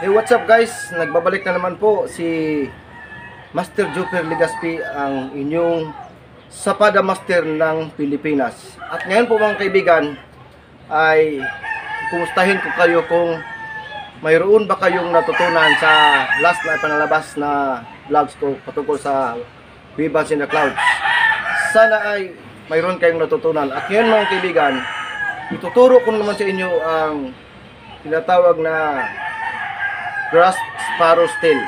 Hey, what's up guys? Nagbabalik na naman po si Master Joper Legaspi, ang inyong Sapada Master ng Pilipinas. At ngayon po mga kaibigan ay kumustahin ko kayo kung mayroon ba kayong natutunan sa last na panalabas na vlogs ko patungkol sa Vivance in the Clouds. Sana ay mayroon kayong natutunan. At ngayon mga kaibigan, ituturo ko naman sa inyo ang tinatawag na Grass Sparrow's Tail.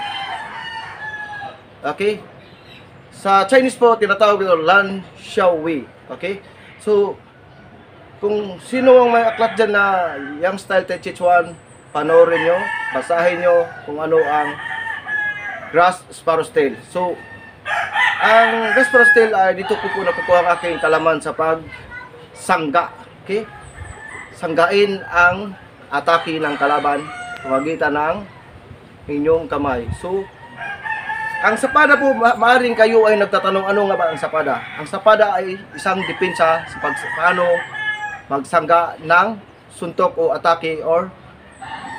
Okay? Sa Chinese po, tinatawag ito Lan Xiaowei. Okay? So, kung sino ang may aklat dyan na Yang Style Tai Chi Chuan, panoorin nyo, basahin nyo kung ano ang Grass Sparrow's Tail. So, ang Grass Sparrow's Tail ay dito po nakukuha ang aking kalaman sa pagsangga. Okay? Sanggain ang atake ng kalaban pamagitan ng inyong kamay. So, ang sapada po, maaaring kayo ay nagtatanong ano nga ba ang sapada. Ang sapada ay isang depensa sa paano magsangga ng suntok o atake, or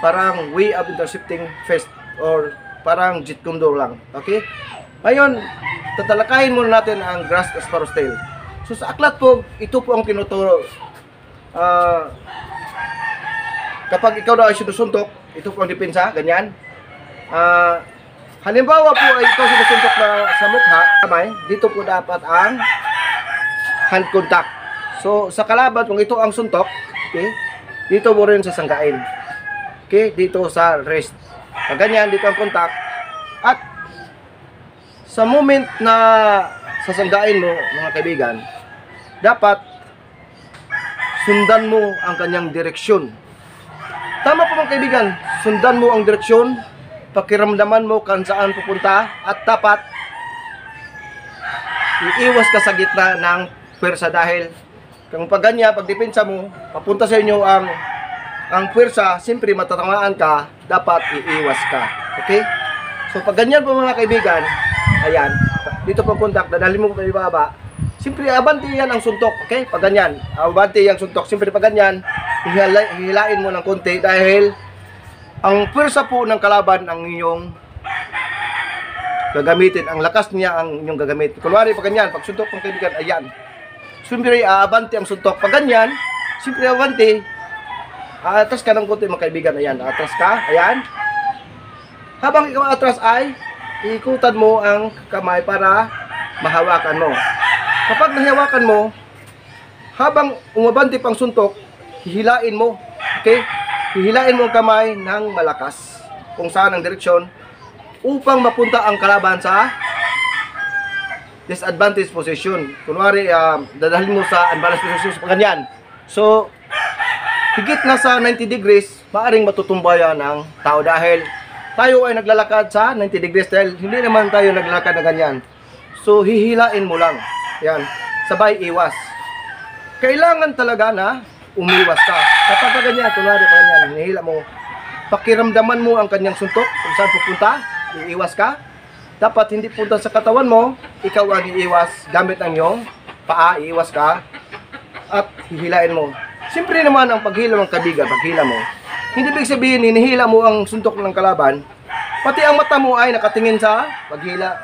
parang way of intercepting fist, or parang Jeet Kune Do lang. Okay? Ngayon, tatalakayin muna natin ang Grass Sparrow's Tail. So, sa aklat po, ito po ang tinuturo. Kapag ikaw na ay sinusuntok, ito po ang depensa, ganyan. Halimbawa po ay ito sinusuntok na sa mukha, kamay, dito po dapat ang hand contact. So sa kalaban, kung ito ang suntok, okay, dito mo rin sasanggain. Okay, dito sa wrist. Pag ganyan, dito ang contact. At sa moment na sasanggain mo, mga kaibigan, dapat sundan mo ang kanyang direksyon. Tama po mga kaibigan, sundan mo ang direksyon, pakiramdaman mo kung saan pupunta, at dapat iiwas ka sa gitna ng pwersa, dahil kung pag ganyan, pag depensa mo, papunta sa inyo ang pwersa, siyempre matatamaan ka, dapat iiwas ka. Okay? So pag ganyan po mga kaibigan, ayan, dito papunta, dadalhin mo pa ibaba, siyempre abanti yan ang suntok. Okay? Pag ganyan, abanti yung suntok, siyempre pag ganyan, hihilain mo ng konti, dahil ang pwersa po ng kalaban ang inyong gagamitin. Ang lakas niya ang inyong gagamitin. Kunwari, pag ganyan, pag suntok ng kaibigan, ayan. Siyempre, abanti ang suntok. Pag ganyan, siyempre, abanti. Atras ka ng konti, mga kaibigan. Ayan, atras ka. Ayan. Habang ikaw atras ay, iikutan mo ang kamay para mahawakan mo. Kapag nahawakan mo, habang umabanti pang suntok, hihilain mo. Okay? Hihilain mo ang kamay ng malakas kung saan ang direksyon upang mapunta ang kalaban sa disadvantage position. Kunwari, dadalhin mo sa unbalanced position pag ganyan. So, higit na sa 90 degrees, maaaring matutumbayan ng tao, dahil tayo ay naglalakad sa 90 degrees, dahil hindi naman tayo naglalakad na ganyan. So, hihilain mo lang. Yan. Sabay iwas. Kailangan talaga na umiwas ka. Kapag ganyan, kunwari pa ganyan, hinihila mo, pakiramdaman mo ang kanyang suntok, kung saan pupunta, iiwas ka. Dapat hindi punta sa katawan mo, ikaw ang iiwas gamit ang iyong paa, iiwas ka, at hihilain mo. Siyempre naman ang paghila ng kaibigan, paghila mo, hindi ibig sabihin, hinihila mo ang suntok ng kalaban, pati ang mata mo ay nakatingin sa paghila.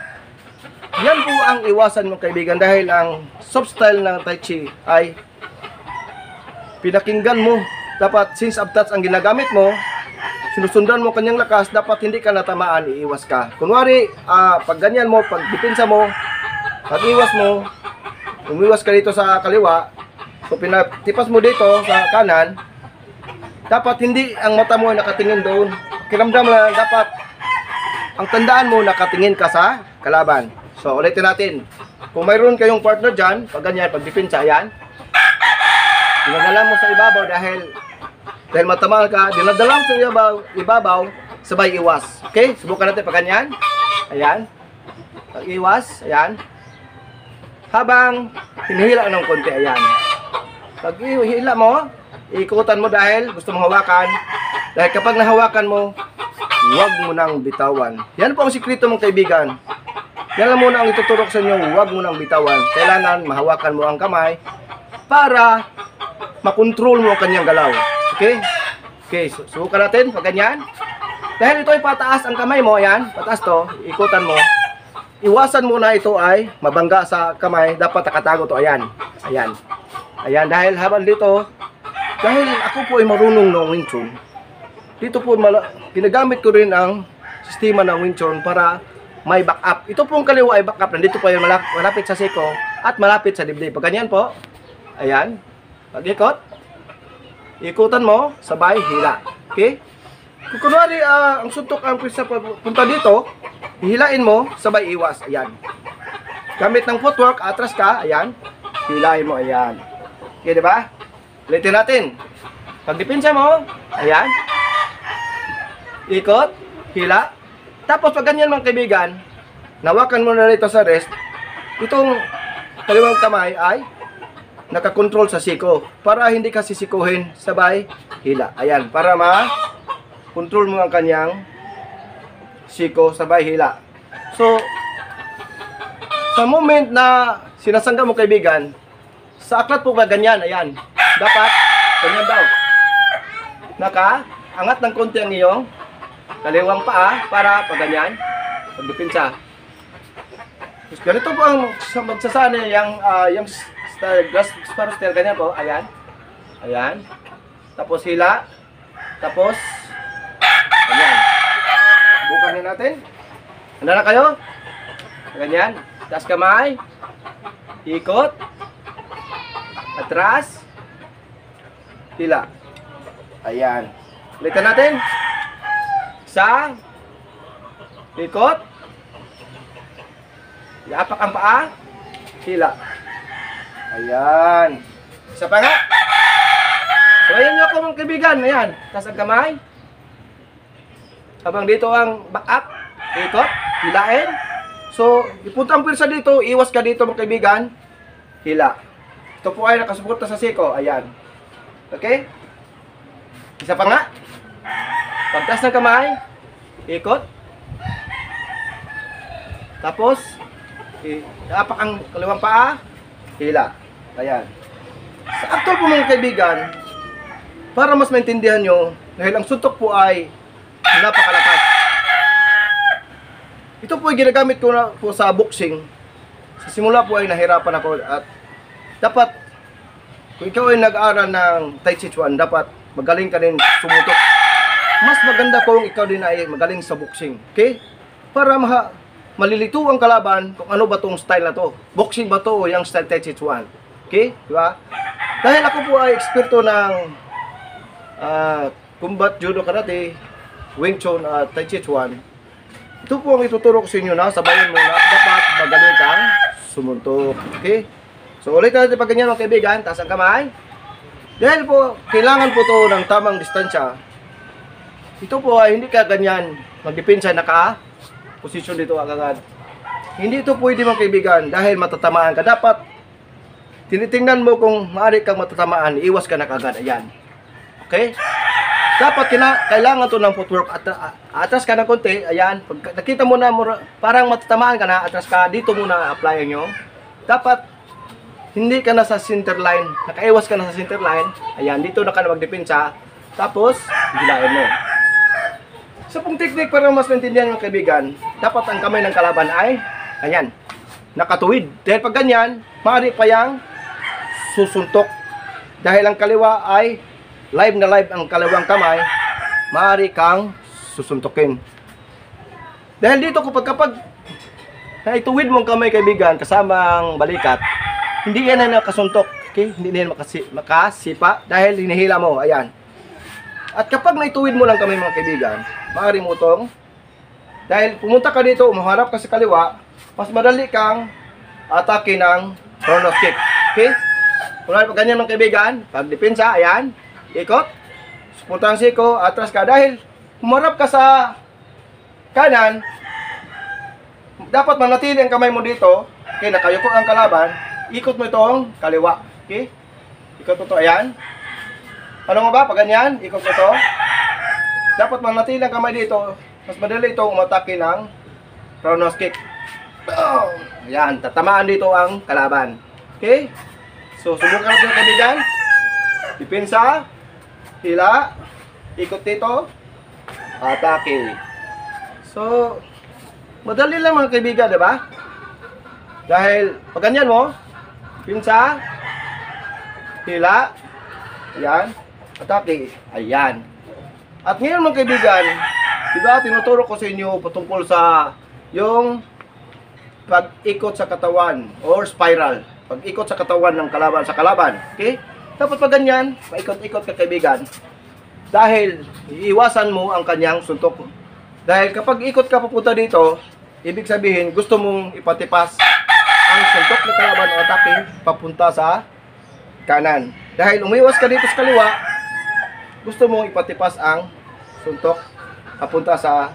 Yan po ang iwasan ng kaibigan, dahil ang soft style ng Tai Chi ay pinakinggan mo. Dapat, since up-touch ang ginagamit mo, sinusundan mo kanyang lakas, dapat hindi ka natamaan, iiwas ka. Kunwari, pag ganyan mo, pag depensa mo, pag iwas mo, umiwas ka dito sa kaliwa, so pinatipas mo dito sa kanan, dapat hindi ang mata mo ay nakatingin doon. Kiramdam na dapat ang tandaan mo, nakatingin ka sa kalaban. So, ulitin natin. Kung mayroon kayong partner dyan, pag ganyan, pag depensa, ayan, dinadala mo sa ibabaw, dahil matamal ka, dinadala mo sa ibabaw, sabay iwas. Okay? Subukan natin pag ganyan. Ayan. Pag iwas, ayan. Habang hinihila ng konti, ayan. Pag ihila mo, ikutan mo dahil gusto mong hawakan. Dahil kapag nahawakan mo, huwag mo nang bitawan. Yan po ang sikreto mong kaibigan. Yan lang muna ang ituturok sa inyo, huwag mo nang bitawan. Kailangan mahawakan mo ang kamay para makontrol mo ang kanyang galaw. Okay? Okay, subukan natin pag ganyan. Dahil ito ay pataas ang kamay mo, ayan, pataas to, ikutan mo. Iwasan mo na ito ay mabangga sa kamay, dapat nakatago to, ayan. Ayan. Ayan, dahil habang dito, dahil ako po ay marunong ng Wing Chun, dito po ginagamit ko rin ang sistema ng Wing Chun para may backup. Ito pong kaliwa ay backup, nandito po yung malapit sa siko at malapit sa dibdib. Pag ganyan po, ayan, pag-ikot, ikutan mo, sabay, hila. Okay? Kung kunwari, ang suntok ang punta dito, hihilain mo, sabay iwas. Ayan. Gamit ng footwork, atras ka, ayan. Hilain mo, ayan. Okay, diba? Ulitin natin. Pag dipinsa mo, ayan. Ikot, hila. Tapos pag ganyan mga kaibigan, nawakan mo na rito sa rest, itong kaliwang kamay ay nakakontrol sa siko. Para hindi ka sisikuhin, sabay, hila. Ayan, para ma-control mo ang kanyang siko, sabay, hila. So, sa moment na sinasangga mo kaibigan, sa aklat po ba ganyan, ayan. Dapat, ganyan daw. Naka-angat ng konti ang iyong kaliwang paa para pag ganyan, pagdipinsa. Ganito po ang magsasana yung style, glass sparrow style, ganyan po, ayan. Ayan. Tapos hila. Tapos, ganyan. Bukan natin. Handa na kayo? Ganyan. Taas kamay. Ikot. Atras. Hila. Ayan. Ulitin natin. Isa. Ikot. Iapak ang paa. Hila. Ayan. Isa pa nga. So, ayan nyo ako mga kaibigan. Ayan. Taas ang kamay. Habang dito ang back up. Ikot. Hilain. So, ipunta ang pwersa dito. Iwas ka dito mga kaibigan. Hila. Ito po ay nakasuporta sa siko. Ayan. Okay? Isa pa nga. Pagtas ng kamay. Ikot. Tapos, iapak ang kaliwang paa. Hila. Ayan. Sa actual po mga kaibigan, para mas maintindihan nyo, dahil ang suntok po ay napakalakas. Ito po ay ginagamit ko na po sa boxing. Sa simula po ay nahirapan ako at dapat, kung ikaw ay nag-aaral ng Tai Chi Chuan, dapat magaling ka rin sumutok. Mas maganda kung ikaw din ay magaling sa boxing. Okay? Para malilito ang kalaban kung ano ba tong style na to. Boxing ba to o yung style Tai Chi Chuan. Okay? Diba? Dahil ako po ay eksperto ng combat judo karate, Wing Chun at Tai Chi Chuan. Ito po ang ituturo ko sa inyo na sabayin mo na dapat magaling kang sumuntok. Okay? So ulit natin pag ganyan mga kaibigan, taas ang kamay. Dahil po, kailangan po to ng tamang distansya. Ito po ay hindi ka ganyan magdepensa naka-posisyon dito agad. Hindi ito pwede mga kaibigan dahil matatamaan ka. Dapat tinitingnan mo kung maaari kang matatamaan, iwas ka na kagad. Ayan. Okay? Dapat kailangan to ng footwork. Atras ka ng konti. Ayan. Pag nakita mo na parang matatamaan ka na, atras ka. Dito muna apply nyo. Dapat hindi ka na sa center line. Nakaiwas ka na sa center line. Ayan. Dito na ka na magdepensa. Tapos, gilain mo. Sa pong technique para mas maintindihan ng kaibigan, dapat ang kamay ng kalaban ay ganyan. Nakatuwid. Dahil pag ganyan, maaari pa yang susuntok. Dahil ang kaliwa ay live na live ang kaliwang kamay, maaari kang susuntokin. Dahil dito kapag naituwid mong kamay kaibigan kasama ang balikat, hindi yan na nakasuntok. Okay? Hindi na yan makasipa dahil hinihila mo. Ayan. At kapag naituwid mo lang kamay mga kaibigan, maaari mo itong, dahil pumunta ka dito, umaharap ka sa kaliwa, mas madali kang atake ng Kronos kick. Okay? Kung pag ganyan mga kaibigan, pag depensa, ayan, ikot, punta ang siko, atras ka. Dahil umarap ka sa kanan, dapat manatili ang kamay mo dito. Okay, nakayuko ang kalaban, ikot mo itong kaliwa. Okay? Ikot mo ito, ayan. Ano nga ba? Pag ganyan, ikot mo ito. Dapat manatili ang kamay dito, mas madali itong umatake ng Kronos kick. Ayan, tatamaan dito ang kalaban. Okay? So, subukan natin kaibigan. Depensa. Hila. Ikot dito. atake. So, madali lang mga kaibigan, di ba? Dahil, pag ganyan mo, pinsa, hila, ayan, atake, ayan. At ngayon mga kaibigan, di ba, tinuturo ko sa inyo patungkol sa yung pag-ikot sa katawan or spiral. Pag-ikot sa katawan ng kalaban sa kalaban. Okay? Dapat pag ganyan, paikot-ikot ka kaibigan. Dahil iiwasan mo ang kanyang suntok. Dahil kapag ikot ka papunta dito, ibig sabihin gusto mong ipatipas ang suntok ng kalaban o atake papunta sa kanan. Dahil umiwas ka dito sa kaliwa, gusto mong ipatipas ang suntok papunta sa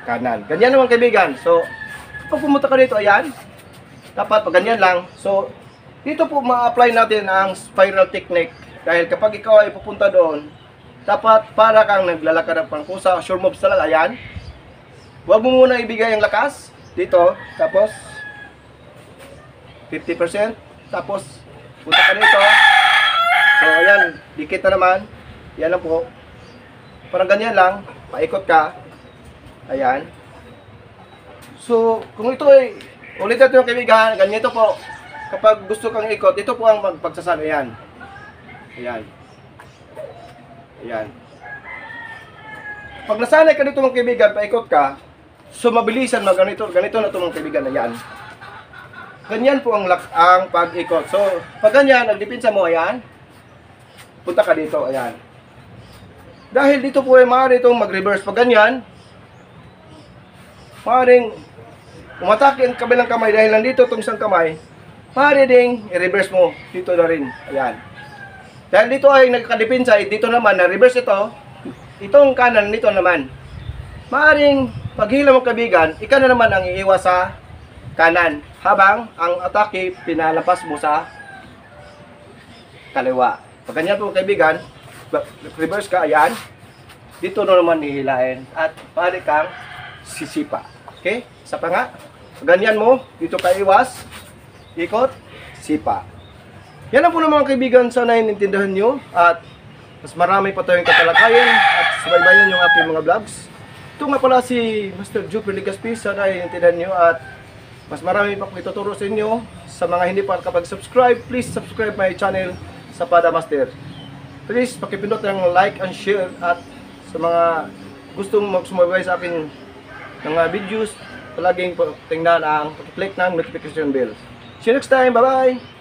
kanan. Ganyan naman kaibigan. So, pag pumunta ka dito, ayan, dapat pag ganyan lang. So, dito po ma-apply natin ang spiral technique. Dahil kapag ikaw ay pupunta doon, dapat para kang naglalakad ng pangkusa, sure moves talaga, ayan. Huwag mo muna ibigay ang lakas dito, tapos 50%, tapos punta ka dito. So, ayan, dikit na naman. Yan lang po. Parang ganyan lang, paikot ka. Ayan. So, kung ito ay, ulit natin yung kaibigan, ganito po. Kapag gusto kang ikot, ito po ang magpagsasan. Ayan. Ayan. Ayan. Pag nasanay ka dito mga kaibigan, paikot ka, so mabilisan ganito na ito mga kaibigan. Ayan. Ganyan po ang pag-ikot. So, pag ganyan, nagdipinsa mo, ayan. Punta ka dito, ayan. Dahil dito po ay maaari itong mag-reverse. Pag ganyan, maaaring umatake ang kabilang kamay dahil nandito itong isang kamay, maaari ding i-reverse mo dito na rin. Ayan. Dahil dito ay nagkadipinsa, dito naman, na-reverse ito, itong kanan, nito naman. Maaring paghila mo kabigan, ika na naman ang iiwas sa kanan, habang ang atake pinalapas mo sa kaliwa. Pag ganyan po kaibigan, reverse ka, ayan, dito na naman hihilain at maaari kang sisipa. Okay? Isa pa nga, pag ganyan mo, dito ka iwas, ikot, sipa. Yan lang po mga kaibigan, sana inintindihan nyo at mas marami pa tayong katalakayan at subaybayan yung aking mga vlogs. Ito nga pala si Master Jupiter Legaspi, sana inintindihan nyo at mas marami pa ituturo sa inyo. Sa mga hindi pa kapag-subscribe, please subscribe my channel sa Pada Master. Please pakipindot ng like and share at sa mga gustong magsumabay sa akin ng videos, palaging tingnan ang click ng notification bell. See you next time, bye bye!